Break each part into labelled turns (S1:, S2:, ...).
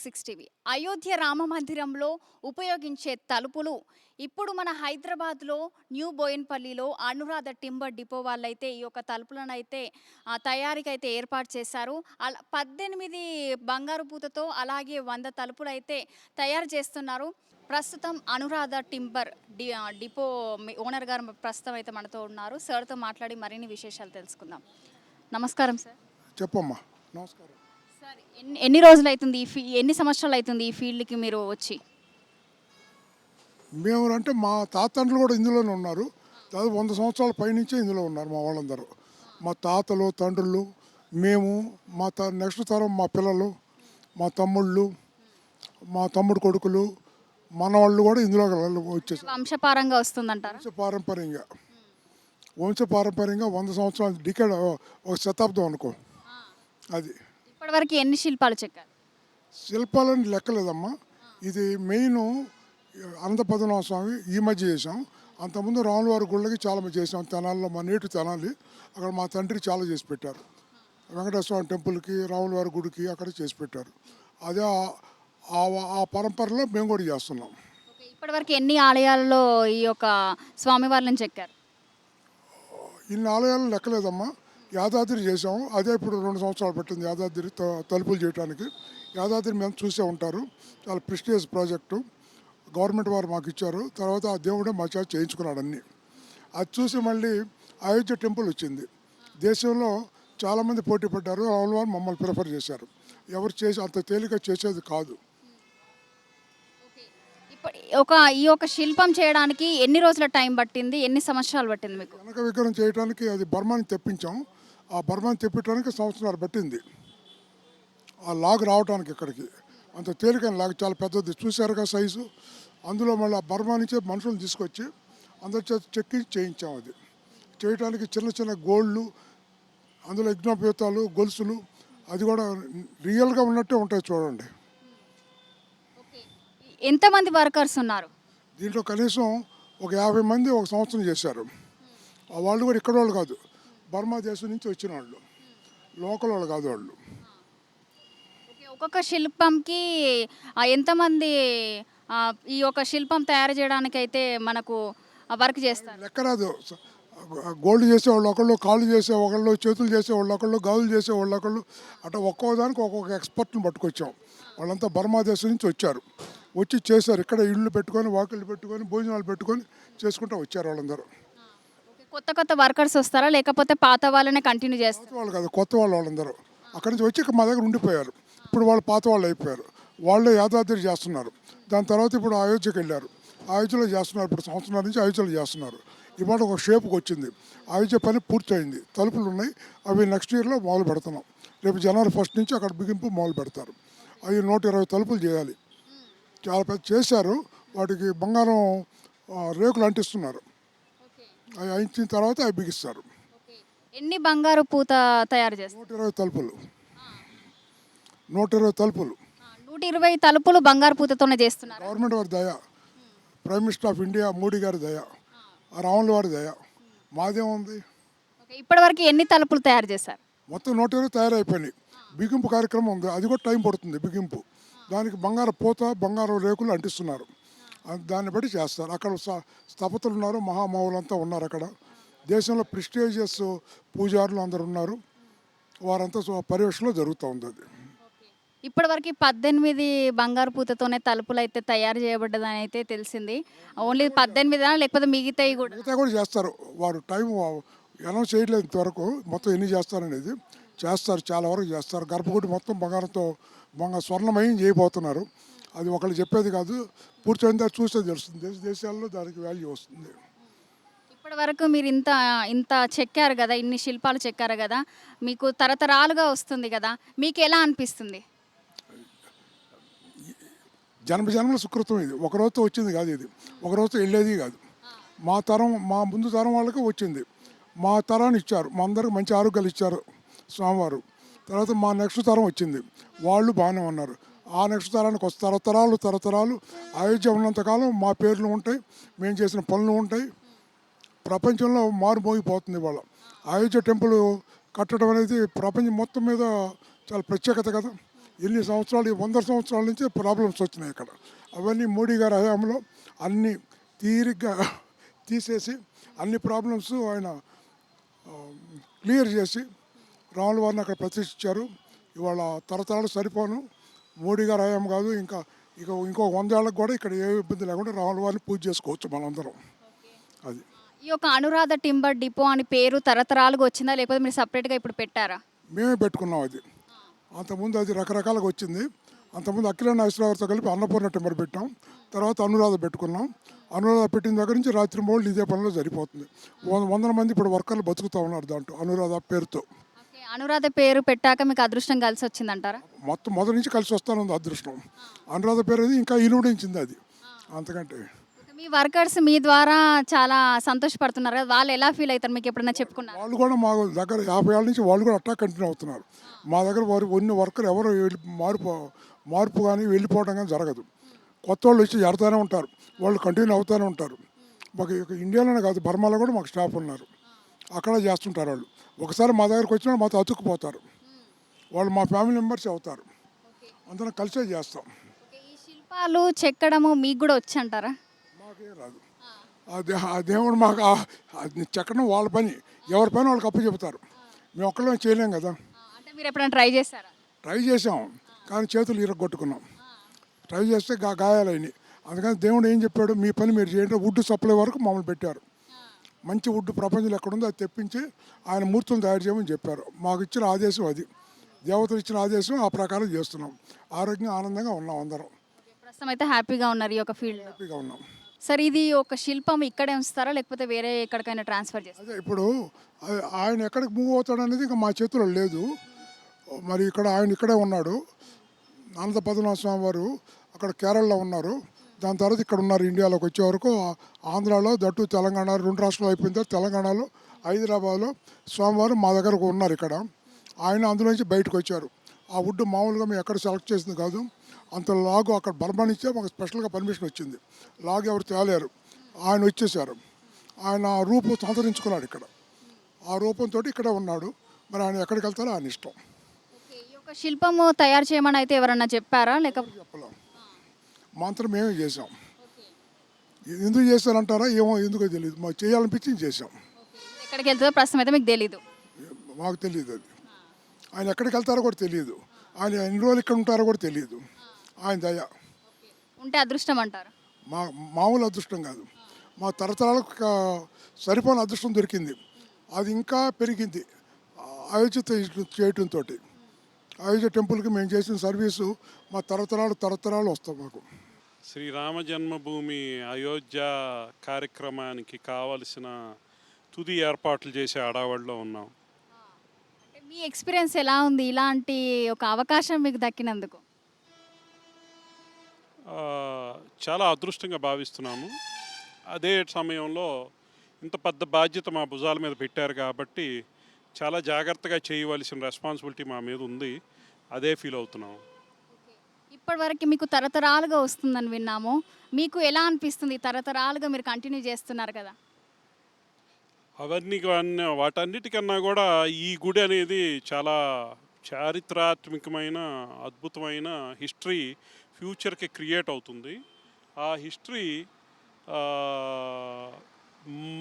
S1: Six TV. Ayodhya Rama మందిరంలో ఉపయోగించే తలుపులు ఇప్పుడు మన హైదరాబాద్లో న్యూ బోయిన్పల్లిలో అనురాధ టింబర్ డిపో వాళ్ళైతే ఈ యొక్క తలుపులను అయితే తయారీకి అయితే ఏర్పాటు చేశారు. అలా 18 బంగారు పూతతో అలాగే 100 తలుపులు అయితే తయారు చేస్తున్నారు. ప్రస్తుతం అనురాధ టింబర్ డిపో ఓనర్ గారు ప్రస్తుతం అయితే మనతో ఉన్నారు. సార్తో మాట్లాడి మరిన్ని విశేషాలు తెలుసుకుందాం. నమస్కారం సార్.
S2: చెప్పమ్మా. నమస్కారం.
S1: సార్, ఎన్ని రోజులు అవుతుంది ఎన్ని సంవత్సరాలు అవుతుంది ఈ ఫీల్డ్కి మీరు వచ్చి?
S2: మేము అంటే మా తాతండ్రులు కూడా ఇందులోనే ఉన్నారు. దాదాపు 100 సంవత్సరాల పైనుంచే ఇందులో ఉన్నారు మా వాళ్ళందరూ. మా తాతలు, తండ్రులు, మేము, మా నెక్స్ట్ తరం మా పిల్లలు, మా తమ్ముళ్ళు, మా తమ్ముడు కొడుకులు, మనవాళ్ళు కూడా ఇందులో వచ్చేసారు.
S1: వంశపారంగా వస్తుందంటారా?
S2: వంశపారంపర్యంగా 100 సంవత్సరాలు డికేడ్, ఒక శతాబ్దం అనుకో. అది
S1: ఇప్పటివరకు ఎన్ని శిల్పాలు చెక్కారు?
S2: శిల్పాలని లెక్కలేదమ్మా. ఇది మెయిన్ అనంతపద్మనాభ స్వామి ఈ మధ్య చేసాం. అంతకుముందు రాములవారి గుళ్ళకి చాలా మంది చేసాం. తెనాలిలో మా నేటి తెనాలి, అక్కడ మా తండ్రి చాలా చేసి పెట్టారు. వెంకటేశ్వర స్వామి టెంపుల్కి, రాములవారి గుడికి అక్కడ చేసి పెట్టారు. అదే ఆ పరంపరలో మేము కూడా చేస్తున్నాం.
S1: ఇప్పటివరకు ఎన్ని ఆలయాల్లో ఈ యొక్క స్వామివార్లను చెక్కారు?
S2: ఇన్ని ఆలయాలు లెక్కలేదమ్మా. యాదాద్రి చేసాము. అదే ఇప్పుడు 2 సంవత్సరాలు పట్టింది యాదాద్రి తలుపులు చేయడానికి. యాదాద్రి మేము చూసే ఉంటారు. చాలా ప్రెస్టీజియస్ ప్రాజెక్టు. గవర్నమెంట్ వారు మాకు ఇచ్చారు. తర్వాత ఆ దేవుడే మా చేత చేయించుకున్నాడు అన్నీ. అది చూసి మళ్ళీ అయోధ్య టెంపుల్ వచ్చింది. దేశంలో చాలామంది పోటీ పడ్డారు. రాముల వారు మమ్మల్ని ప్రిఫర్ చేశారు. ఎవరు చేసి అంత తేలిక చేసేది కాదు.
S1: ఈ యొక్క శిల్పం చేయడానికి ఎన్ని రోజుల టైం పట్టింది? ఎన్ని సంవత్సరాలు పట్టింది మీకు?
S2: వెనక విగ్రహం చేయడానికి అది బర్మాని తెప్పించాం. ఆ బర్మాని తెప్పించడానికి సంవత్సరాలు పట్టింది. ఆ లాగ్ రావడానికి ఇక్కడికి అంత తేలికైన లాగ్, చాలా పెద్దది చూసారుగా సైజు. అందులో మళ్ళీ ఆ బర్మా నుంచే మనుషులను తీసుకొచ్చి అందరి చేత చెక్కి చేయించాం. అది చేయడానికి చిన్న చిన్న గోళ్ళు, అందులో యజ్ఞోపేతాలు, గొలుసులు, అది కూడా రియల్గా ఉన్నట్టే ఉంటాయి చూడండి.
S1: ఎంతమంది వర్కర్స్ ఉన్నారు
S2: దీంట్లో? కనీసం ఒక 50 మంది ఒక సంవత్సరం చేశారు. వాళ్ళు కూడా ఇక్కడ వాళ్ళు కాదు, బర్మా దేశం నుంచి వచ్చిన వాళ్ళు, లోకల్ వాళ్ళు కాదు వాళ్ళు.
S1: ఒక్కొక్క శిల్పంకి ఎంతమంది ఈ యొక్క శిల్పం తయారు చేయడానికి అయితే మనకు వర్క్ చేస్తారు?
S2: లెక్క రాదు. గోల్డ్ చేసేవాళ్ళు ఒకళ్ళు, కాళ్ళు చేసేవాళ్ళు, చేతులు చేసేవాళ్ళు ఒకళ్ళు, గాజులు చేసేవాళ్ళు ఒకళ్ళు, అట్లా ఒక్కోదానికి ఒక్కొక్క ఎక్స్పర్ట్ని పట్టుకొచ్చాం. వాళ్ళంతా బర్మా దేశం నుంచి వచ్చారు. వచ్చి చేశారు. ఇక్కడ ఇళ్ళు పెట్టుకొని, వాకిళ్ళు పెట్టుకొని, భోజనాలు పెట్టుకొని చేసుకుంటూ వచ్చారు వాళ్ళందరూ.
S1: కొత్త కొత్త వర్కర్స్ వస్తారా లేకపోతే పాత వాళ్ళనే కంటిన్యూ చేస్తారు?
S2: పాత వాళ్ళు కాదు, కొత్త వాళ్ళందరూ అక్కడి నుంచి వచ్చి మా దగ్గర ఉండిపోయారు. ఇప్పుడు వాళ్ళు పాత వాళ్ళు అయిపోయారు. వాళ్ళే యాదాద్రి చేస్తున్నారు. దాని తర్వాత ఇప్పుడు అయోధ్యకి వెళ్ళారు. అయోధ్యలో చేస్తున్నారు. ఇప్పుడు సంవత్సరాల నుంచి అయోధ్యలో చేస్తున్నారు. ఇవాళ ఒక షేప్కి వచ్చింది. అయోధ్య పని పూర్తయింది. తలుపులు ఉన్నాయి. అవి నెక్స్ట్ ఇయర్లో మొదలు పెడుతున్నాం. రేపు జనవరి 1 నుంచి అక్కడ బిగింపు మొదలు పెడతారు. అవి 120 తలుపులు చేయాలి. చాలా పెద్ద చేశారు. వాటికి బంగారం రేకులు అంటిస్తున్నారు. అవి అంటిన తర్వాత అవి బిగిస్తారు.
S1: ఎన్ని బంగారు పూత తయారు చేస్తారు?
S2: 120 తలుపులు. 120 తలుపులు.
S1: 120 తలుపులు బంగారు పూతతోనే చేస్తున్నారు.
S2: గవర్నమెంట్ వారి దయ, prime minister of India Modi గారి దయ, రాముల వారి దయ, మాదేముంది.
S1: ఇప్పటివరకు ఎన్ని తలుపులు తయారు చేశారు?
S2: మొత్తం 120 తయారైపోయినాయి. బిగింపు కార్యక్రమం ఉంది. అది కూడా టైం పడుతుంది బిగింపు. దానికి బంగారు పూత, బంగారు రేకులు అంటిస్తున్నారు. దాన్ని బట్టి చేస్తారు. అక్కడ స్థపతులు ఉన్నారు, మహామహులంతా ఉన్నారు. అక్కడ దేశంలో ప్రెస్టీజియస్ పూజారులు అందరు ఉన్నారు. వారంతా పర్యవేక్షణలో జరుగుతూ ఉంది. అది
S1: ఇప్పటివరకు 18 బంగారు పూతతోనే తలుపులు అయితే తయారు చేయబడ్డదని అయితే తెలిసింది. ఓన్లీ 18 లేకపోతే మిగతాయి
S2: కూడా చేస్తారు. వారు టైం అనౌన్స్ చేయట్లేదు ఇంతవరకు. మొత్తం ఎన్ని చేస్తారనేది చేస్తారు. చాలా వరకు చేస్తారు. గర్భగుడి మొత్తం బంగారంతో స్వర్ణమయం చేయబోతున్నారు. అది ఒకళ్ళు చెప్పేది కాదు, పూర్తయిందా చూస్తే తెలుస్తుంది. దేశాల్లో దానికి వాల్యూ వస్తుంది.
S1: ఇప్పటి వరకు మీరు ఇంత చెక్కారు కదా, ఇన్ని శిల్పాలు చెక్కారు కదా, మీకు తరతరాలుగా వస్తుంది కదా, మీకు ఎలా అనిపిస్తుంది?
S2: జన్మజన్మల సుకృతం ఇది. ఒక రోజుతో వచ్చింది కాదు, ఇది ఒక రోజుతో వెళ్ళేది కాదు. మా ముందు తరం వాళ్ళకి వచ్చింది. మా తరాన్ని ఇచ్చారు. మా అందరికి మంచి ఆరోగ్యాలు ఇచ్చారు స్వామివారు. తర్వాత మా నెక్స్ట్ తరం వచ్చింది. వాళ్ళు బాగానే ఉన్నారు. ఆ నెక్స్ట్ తరానికి తరతరాలు అయోధ్య ఉన్నంతకాలం మా పేర్లు ఉంటాయి, మేము చేసిన పనులు ఉంటాయి. ప్రపంచంలో మారుమోగిపోతుంది ఇవాళ. అయోధ్య టెంపుల్ కట్టడం అనేది ప్రపంచం మొత్తం మీద చాలా ప్రత్యేకత కదా. ఎన్ని సంవత్సరాలు, ఈ 100 సంవత్సరాల నుంచి ప్రాబ్లమ్స్ వచ్చినాయి ఇక్కడ. అవన్నీ మోడీ గారి హయాంలో అన్ని తీరిగ్గా తీసేసి అన్ని ప్రాబ్లమ్స్ ఆయన క్లియర్ చేసి రాముల వారిని అక్కడ ప్రతిష్ఠించారు. ఇవాళ తరతరాలు సరిపోను, మోడీ గారి హయాం కాదు, ఇంకో 100 ఏళ్ళకి కూడా ఇక్కడ ఏ ఇబ్బంది లేకుండా రాముల వారిని పూజ చేసుకోవచ్చు మనందరం. అది
S1: ఈ యొక్క అనురాధ టింబర్ డిపో అని పేరు తరతరాలుగా వచ్చిందా, లేకపోతే మీరు సపరేట్గా ఇప్పుడు పెట్టారా?
S2: మేమే పెట్టుకున్నాం అది. అంతకుముందు అది రకరకాలుగా వచ్చింది. అంతకుముందు అఖిల నాగేశ్వరరావుతో కలిపి అన్నపూర్ణ టింబర్ పెట్టాం. తర్వాత అనురాధ పెట్టుకున్నాం. అనురాధ పెట్టిన దగ్గర నుంచి రాత్రి మూడు ఇదే పనిలో సరిపోతుంది. 100 మంది ఇప్పుడు వర్కర్లు బతుకుతూ ఉన్నారు దాంట్లో అనురాధ పేరుతో.
S1: ఓకే, అనురాధ పేరు పెట్టాక మీకు అదృష్టం కలిసి వచ్చిందంటారా?
S2: మొత్తం మొదటి నుంచి కలిసి వస్తానుంది అదృష్టం. అనురాధ పేరు అది ఇంకా ఇనుడించింది అది. అంతకంటే
S1: ఓకే, మీ వర్కర్స్ మీ ద్వారా చాలా సంతోషపడుతున్నారు కదా, వాళ్ళు ఎలా ఫీల్ అవుతారు, మీకు ఎప్పుడైనా చెప్పుకున్నారు?
S2: వాళ్ళు కూడా మా దగ్గర 50 ఏళ్ళ నుంచి వాళ్ళు కూడా అట్టా కంటిన్యూ అవుతున్నారు. మా దగ్గర ఉన్న వర్కర్ ఎవరు మార్పు కానీ వెళ్ళిపోవడం కానీ జరగదు. కొత్త వాళ్ళు వచ్చి చేరుతూనే ఉంటారు, వాళ్ళు కంటిన్యూ అవుతూనే ఉంటారు. మాకు ఇండియాలోనే కాదు, బర్మాలో కూడా మాకు స్టాఫ్ ఉన్నారు, అక్కడ చేస్తుంటారు వాళ్ళు. ఒకసారి మా దగ్గరకు వచ్చినా మాతో అతుక్కుపోతారు. వాళ్ళు మా ఫ్యామిలీ మెంబర్స్ అవుతారు. అందరం కలిసే చేస్తాం.
S1: ఓకే, ఈ శిల్పాలు చెక్కడము మీకు కూడా వచ్చి అంటారా?
S2: మాకేం రాదు. ఆ దేవుడు మాకు అది చెక్కడం వాళ్ళ పని, ఎవరి పని వాళ్ళకి అప్పు చెబుతారు. మేము ఒక్కళ్ళమే చేయలేం కదా.
S1: అంటే మీరు ఎప్పుడైనా ట్రై చేశారా?
S2: ట్రై చేసాం కానీ చేతులు ఇరగొట్టుకున్నాం. ట్రై చేస్తే గాయాలైనాయి. అందుకని దేవుడు ఏం చెప్పాడు, మీ పని మీరు చేయండి. వుడ్ సప్లై వరకు మమ్మల్ని పెట్టారు. మంచి వుడ్ ప్రపంచంలో ఎక్కడుందో అది తెప్పించి ఆయన మూర్తులను తయారు చేయమని చెప్పారు. మాకు ఇచ్చిన ఆదేశం అది, దేవతలు ఇచ్చిన ఆదేశం. ఆ ప్రకారం చేస్తున్నాం. ఆరోగ్యంగా ఆనందంగా ఉన్నాం అందరం.
S1: ప్రస్తుతం అయితే హ్యాపీగా ఉన్నారు ఈ యొక్క ఫీల్డ్.
S2: హ్యాపీగా ఉన్నాం.
S1: సార్, ఇది ఒక శిల్పం ఇక్కడే ఉంచుతారా, లేకపోతే వేరే ఎక్కడికైనా ట్రాన్స్ఫర్ చేస్తారా?
S2: అదే ఇప్పుడు ఆయన ఎక్కడికి మూవ్ అవుతాడు అనేది ఇంకా మా చేతిలో లేదు. మరి ఇక్కడ ఆయన ఇక్కడే ఉన్నాడు. అనంత పద్మనాభ స్వామి వారు అక్కడ కేరళలో ఉన్నారు. దాని తర్వాత ఇక్కడ ఉన్నారు. ఇండియాలోకి వచ్చే వరకు ఆంధ్రాలో, దట్టు తెలంగాణ, 2 రాష్ట్రాలు అయిపోయిన తర్వాత తెలంగాణలో, హైదరాబాద్లో స్వామివారు మా దగ్గరకు ఉన్నారు ఇక్కడ. ఆయన అందులోంచి బయటకు వచ్చారు. ఆ వుడ్ మామూలుగా మేము ఎక్కడ సెలెక్ట్ చేసింది కాదు. అంత లాగు అక్కడ బర్మనిచ్చే మాకు స్పెషల్గా పర్మిషన్ వచ్చింది. లాగు ఎవరు తేలేరు, ఆయన వచ్చేసారు. ఆయన రూపం సంతరించుకున్నాడు ఇక్కడ. ఆ రూపంతో ఇక్కడే ఉన్నాడు. మరి ఆయన ఎక్కడికి వెళ్తారో ఆయన ఇష్టం.
S1: ఓకే, ఈ యొక్క శిల్పము తయారు చేయమని అయితే ఎవరన్నా చెప్పారా, లేకపోతే?
S2: చెప్పలేం. మంత్రం మేమే చేసాం. ఎందుకు చేస్తారంటారా ఏమో, ఎందుకో తెలియదు. మాకు చేయాలనిపించి చేసాం.
S1: ఎక్కడికి వెళ్తుందో ప్రస్తుతం అయితే మీకు తెలీదు.
S2: మాకు తెలియదు అది. ఆయన ఎక్కడికి వెళ్తారో కూడా తెలియదు. ఆయన ఎన్ని రోజులు ఇక్కడ ఉంటారో కూడా తెలియదు. ఆయన దయ.
S1: ఉంటే అదృష్టం అంటారు.
S2: మామూలు అదృష్టం కాదు, మా తరతరాలకు సరిపోని అదృష్టం దొరికింది. అది ఇంకా పెరిగింది అయోధ్యతో చేయటంతో. అయోధ్య టెంపుల్కి మేము చేసిన సర్వీసు మా తరతరాలు వస్తాం మాకు.
S3: శ్రీరామ జన్మభూమి అయోధ్య కార్యక్రమానికి కావలసిన తుది ఏర్పాట్లు చేసే హడావుడిలో ఉన్నాం.
S1: అంటే మీ ఎక్స్పీరియన్స్ ఎలా ఉంది ఇలాంటి ఒక అవకాశం మీకు దక్కినందుకు?
S3: ఆ, చాలా అదృష్టంగా భావిస్తున్నాము. అదే సమయంలో ఇంత పెద్ద బాధ్యత మా భుజాల మీద పెట్టారు కాబట్టి చాలా జాగ్రత్తగా చేయవలసిన రెస్పాన్సిబిలిటీ మా మీద ఉంది. అదే ఫీల్ అవుతున్నాము.
S1: ఇప్పటివరకు మీకు తరతరాలుగా వస్తుందని విన్నాము. మీకు ఎలా అనిపిస్తుంది? తరతరాలుగా మీరు కంటిన్యూ చేస్తున్నారు కదా.
S3: వాటన్నిటికన్నా కూడా ఈ గుడి అనేది చాలా చారిత్రాత్మకమైన అద్భుతమైన హిస్టరీ ఫ్యూచర్కి క్రియేట్ అవుతుంది. ఆ హిస్టరీ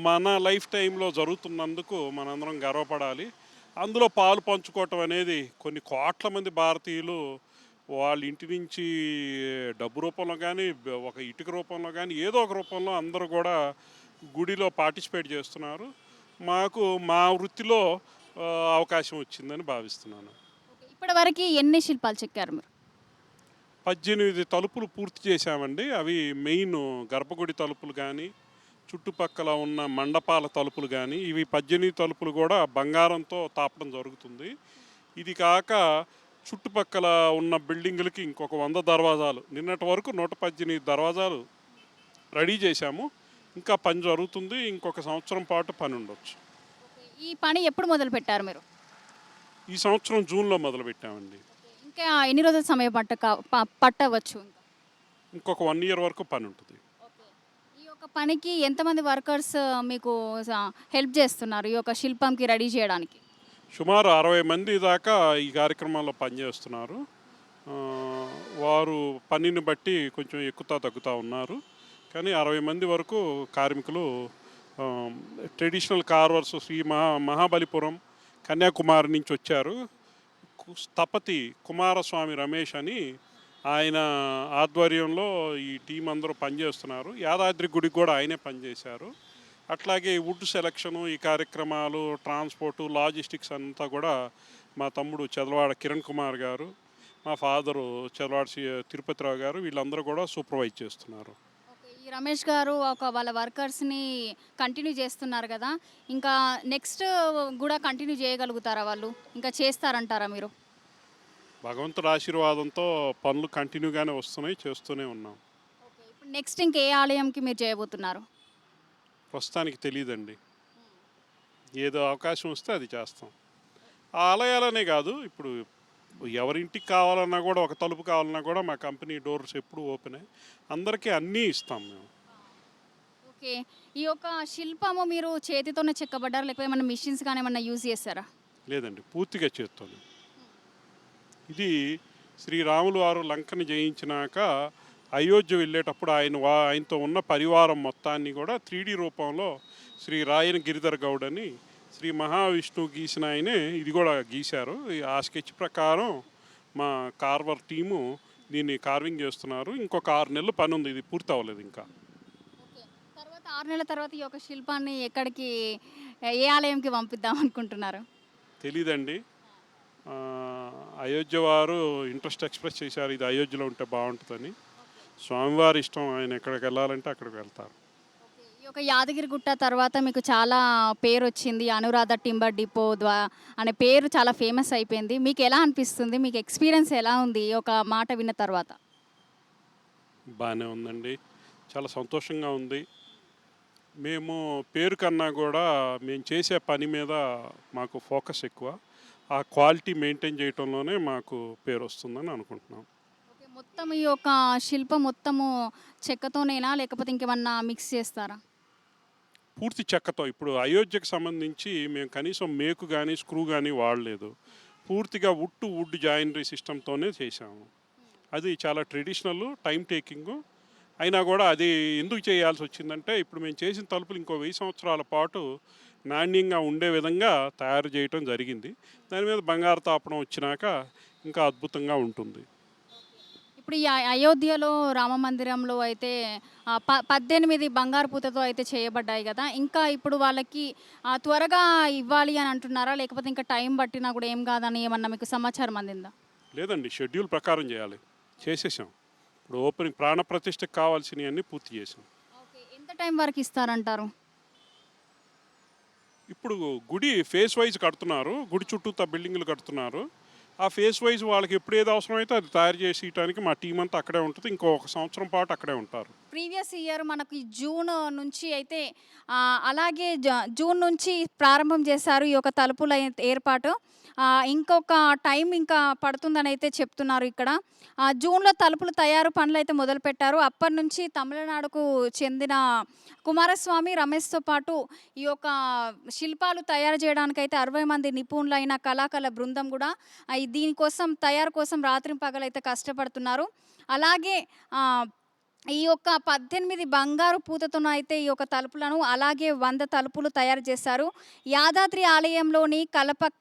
S3: మన లైఫ్ టైంలో జరుగుతున్నందుకు మనందరం గర్వపడాలి. అందులో పాలు పంచుకోవటం అనేది కొన్ని కోట్ల మంది భారతీయులు వాళ్ళ ఇంటి నుంచి డబ్బు రూపంలో కానీ, ఒక ఇటుక రూపంలో కానీ, ఏదో ఒక రూపంలో అందరూ కూడా గుడిలో పార్టిసిపేట్ చేస్తున్నారు. మాకు మా వృత్తిలో అవకాశం వచ్చిందని భావిస్తున్నాను.
S1: ఇప్పటివరకు ఎన్ని శిల్పాలు చెక్కారు మీరు?
S3: 18 తలుపులు పూర్తి చేశామండి. అవి మెయిన్ గర్భగుడి తలుపులు కానీ, చుట్టుపక్కల ఉన్న మండపాల తలుపులు కానీ, ఇవి 18 తలుపులు కూడా బంగారంతో తాపడం జరుగుతుంది. ఇది కాక చుట్టుపక్కల ఉన్న బిల్డింగులకి ఇంకొక 100 దర్వాజాలు, నిన్నటి వరకు 118 దర్వాజాలు రెడీ చేశాము. ఇంకా పని జరుగుతుంది. ఇంకొక సంవత్సరం పాటు పని ఉండొచ్చు.
S1: ఈ పని ఎప్పుడు మొదలు పెట్టారు మీరు?
S3: ఈ సంవత్సరం జూన్లో మొదలుపెట్టామండి.
S1: ఇంకా ఎన్ని రోజుల సమయం పట్టవచ్చు?
S3: ఇంకొక 1 ఇయర్ వరకు పని ఉంటుంది.
S1: ఈ యొక్క పనికి ఎంతమంది వర్కర్స్ మీకు హెల్ప్ చేస్తున్నారు ఈ యొక్క శిల్పంకి రెడీ చేయడానికి?
S3: సుమారు 60 మంది దాకా ఈ కార్యక్రమంలో పనిచేస్తున్నారు. ఆ, వారు పనిని బట్టి కొంచెం ఎక్కుతా తగ్గుతూ ఉన్నారు. కానీ 60 మంది వరకు కార్మికులు ఆ, ట్రెడిషనల్ కార్వర్స్ శ్రీ మహాబలిపురం కన్యాకుమారి నుంచి వచ్చారు. స్థపతి కుమారస్వామి రమేష్ అని ఆయన ఆధ్వర్యంలో ఈ టీం అందరూ పనిచేస్తున్నారు. యాదాద్రి గుడికి కూడా ఆయనే పనిచేశారు. అట్లాగే వుడ్ సెలక్షను, ఈ కార్యక్రమాలు, ట్రాన్స్పోర్టు, లాజిస్టిక్స్ అంతా కూడా మా తమ్ముడు చదలవాడ కిరణ్ కుమార్ గారు, మా ఫాదరు చదలవాడ తిరుపతిరావు గారు, వీళ్ళందరూ కూడా సూపర్వైజ్ చేస్తున్నారు.
S1: ఓకే. ఈ రమేష్ గారు వాళ్ళ వర్కర్స్ని కంటిన్యూ చేస్తున్నారు కదా, ఇంకా నెక్స్ట్ కూడా కంటిన్యూ చేయగలుగుతారా వాళ్ళు, ఇంకా చేస్తారంటారా మీరు?
S3: భగవంతుడి ఆశీర్వాదంతో పనులు కంటిన్యూగానే వస్తున్నాయి, చేస్తూనే ఉన్నాం.
S1: ఓకే. ఇప్పుడు నెక్స్ట్ ఇంకే ఆలయంకి మీరు చేయబోతున్నారు?
S3: ప్రస్తుతానికి తెలియదండి, ఏదో అవకాశం వస్తే అది చేస్తాం. ఆ ఆలయాలనే కాదు, ఇప్పుడు ఎవరింటికి కావాలన్నా కూడా, ఒక తలుపు కావాలన్నా కూడా మా కంపెనీ డోర్స్ ఎప్పుడు ఓపెనే, అందరికీ అన్నీ ఇస్తాం మేము.
S1: ఓకే. ఈ యొక్క శిల్పము మీరు చేతితోనే చెక్కబడ్డారా, లేకపోతే ఏమైనా మిషన్స్ కానీ ఏమన్నా యూజ్ చేస్తారా?
S3: లేదండి, పూర్తిగా చేస్తాను. ఇది శ్రీరాములు వారు లంకని జయించినాక అయోధ్య వెళ్ళేటప్పుడు ఆయనతో ఉన్న పరివారం మొత్తాన్ని కూడా 3D రూపంలో శ్రీ రాయన గిరిధర్ గౌడ్ అని శ్రీ మహావిష్ణువు గీసిన ఆయనే ఇది కూడా గీశారు. ఆ స్కెచ్ ప్రకారం మా కార్వర్ టీము దీన్ని కార్వింగ్ చేస్తున్నారు. ఇంకొక 6 నెలలు పని ఉంది, ఇది పూర్తి అవ్వలేదు ఇంకా.
S1: ఓకే. తర్వాత 6 నెలల తర్వాత ఈ యొక్క శిల్పాన్ని ఎక్కడికి, ఏ ఆలయంకి పంపిద్దాం అనుకుంటున్నారు?
S3: తెలీదండి. ఆ, అయోధ్య వారు ఇంట్రెస్ట్ ఎక్స్ప్రెస్ చేశారు, ఇది అయోధ్యలో ఉంటే బాగుంటుందని. స్వామివారి ఇష్టం, ఆయన ఎక్కడికి వెళ్ళాలంటే అక్కడికి వెళ్తారు.
S1: ఓకే. ఈ యొక్క యాదగిరిగుట్ట తర్వాత మీకు చాలా పేరు వచ్చింది, అనురాధ టింబర్ డిపో అనే పేరు చాలా ఫేమస్ అయిపోయింది. మీకు ఎలా అనిపిస్తుంది, మీకు ఎక్స్పీరియన్స్ ఎలా ఉంది ఈ ఒక మాట విన్న తర్వాత?
S3: బాగానే ఉందండి, చాలా సంతోషంగా ఉంది. మేము పేరు కన్నా కూడా మేము చేసే పని మీద మాకు ఫోకస్ ఎక్కువ. ఆ క్వాలిటీ మెయింటైన్ చేయటంలోనే మాకు పేరు వస్తుందని అనుకుంటున్నాం.
S1: ఓకే. మొత్తం ఈ యొక్క శిల్పం మొత్తము చెక్కతోనేనా, లేకపోతే ఇంకేమన్నా మిక్స్ చేస్తారా?
S3: పూర్తి చెక్కతో. ఇప్పుడు అయోధ్యకు సంబంధించి మేము కనీసం మేకు కానీ స్క్రూ కానీ వాడలేదు. పూర్తిగా వుడ్ టు వుడ్ జాయినరీ సిస్టంతోనే చేసాము. అది చాలా ట్రెడిషనల్, టైం టేకింగ్. అయినా కూడా అది ఎందుకు చేయాల్సి వచ్చిందంటే, ఇప్పుడు మేము చేసిన తలుపులు ఇంకో 1000 సంవత్సరాల పాటు నాణ్యంగా ఉండే విధంగా తయారు చేయటం జరిగింది. దాని మీద బంగారు తాపడం వచ్చినాక ఇంకా అద్భుతంగా ఉంటుంది.
S1: ఇప్పుడు ఈ అయోధ్యలో రామ మందిరంలో అయితే 18 బంగారు పూతతో అయితే చేయబడ్డాయి కదా, ఇంకా ఇప్పుడు వాళ్ళకి త్వరగా ఇవ్వాలి అని అంటున్నారా, లేకపోతే ఇంకా టైం పట్టినా కూడా ఏం కాదని ఏమన్నా మీకు సమాచారం అందిందా?
S3: లేదండి, షెడ్యూల్ ప్రకారం చేయాలి, చేసేసాం. ఇప్పుడు ఓపెనింగ్ ప్రాణప్రతిష్ఠకు కావాల్సినవన్నీ పూర్తి చేసాం.
S1: ఓకే. ఎంత టైం వరకు ఇస్తారంటారు?
S3: ఇప్పుడు గుడి ఫేస్ వైజ్ కడుతున్నారు, గుడి చుట్టూతా బిల్డింగ్లు కడుతున్నారు. ఆ ఫేస్ వైజ్ వాళ్ళకి ఎప్పుడు ఏది అవసరమైతే అది తయారు చేసి ఇవ్వడానికి మా టీం అంతా అక్కడే ఉంటుంది. ఇంకో 1 సంవత్సరం పాటు అక్కడే ఉంటారు.
S1: ప్రీవియస్ ఇయర్ మనకి జూన్ నుంచి అయితే అలాగే జూన్ నుంచి ప్రారంభం చేశారు ఈ యొక్క తలుపుల ఏర్పాటు. ఇంకొక టైం ఇంకా పడుతుందని అయితే చెప్తున్నారు ఇక్కడ. జూన్లో తలుపులు తయారు పనులు అయితే మొదలుపెట్టారు. అప్పటి నుంచి తమిళనాడుకు చెందిన కుమారస్వామి రమేష్తో పాటు ఈ యొక్క శిల్పాలు తయారు చేయడానికైతే 60 మంది నిపుణులైన కళాకారుల బృందం కూడా దీనికోసం తయారు కోసం రాత్రింపగలైతే కష్టపడుతున్నారు. అలాగే ఈ యొక్క 18 బంగారు పూతతోన అయితే ఈ యొక్క తలుపులను, అలాగే 100 తలుపులు తయారు చేశారు. యాదాద్రి ఆలయంలోని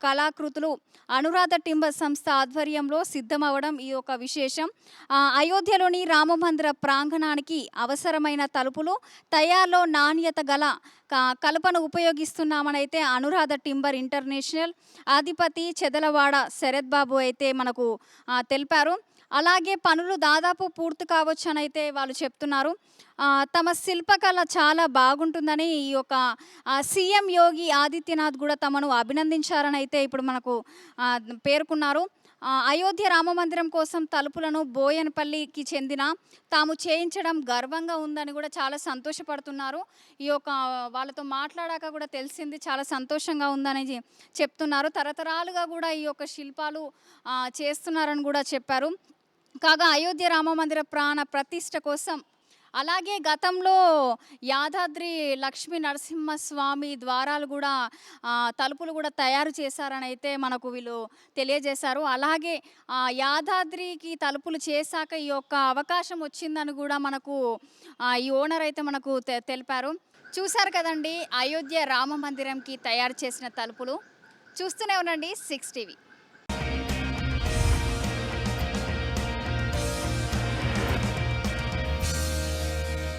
S1: కళాకృతులు అనురాధ టింబర్ సంస్థ ఆధ్వర్యంలో సిద్ధమవడం ఈ యొక్క విశేషం. అయోధ్యలోని రామమందిర ప్రాంగణానికి అవసరమైన తలుపులు తయారులో నాణ్యత గల కలపను ఉపయోగిస్తున్నామని అయితే అనురాధ టింబర్ ఇంటర్నేషనల్ అధిపతి చెదలవాడ శరత్ బాబు అయితే మనకు తెలిపారు. అలాగే పనులు దాదాపు పూర్తి కావచ్చు అని అయితే వాళ్ళు చెప్తున్నారు. తమ శిల్పకళ చాలా బాగుంటుందని ఈ యొక్క సీఎం యోగి ఆదిత్యనాథ్ కూడా తమను అభినందించారని అయితే ఇప్పుడు మనకు పేర్కొన్నారు. అయోధ్య రామ మందిరం కోసం తలుపులను బోయనపల్లికి చెందిన తాము చేయించడం గర్వంగా ఉందని కూడా చాలా సంతోషపడుతున్నారు. ఈ యొక్క వాళ్ళతో మాట్లాడాక కూడా తెలిసింది, చాలా సంతోషంగా ఉందని చెప్తున్నారు. తరతరాలుగా కూడా ఈ యొక్క శిల్పాలు చేస్తున్నారని కూడా చెప్పారు. కాగా అయోధ్య రామ మందిర ప్రాణ ప్రతిష్ఠ కోసం అలాగే గతంలో యాదాద్రి లక్ష్మీ నరసింహస్వామి ద్వారాలు కూడా తలుపులు కూడా తయారు చేశారని అయితే మనకు వీళ్ళు తెలియజేశారు. అలాగే యాదాద్రికి తలుపులు చేశాక ఈ యొక్క అవకాశం వచ్చిందని కూడా మనకు ఈ ఓనర్ అయితే మనకు తెలిపారు. చూశారు కదండి, అయోధ్య రామ మందిరంకి తయారు చేసిన తలుపులు. చూస్తూనే ఉండండి 6 టీవీ.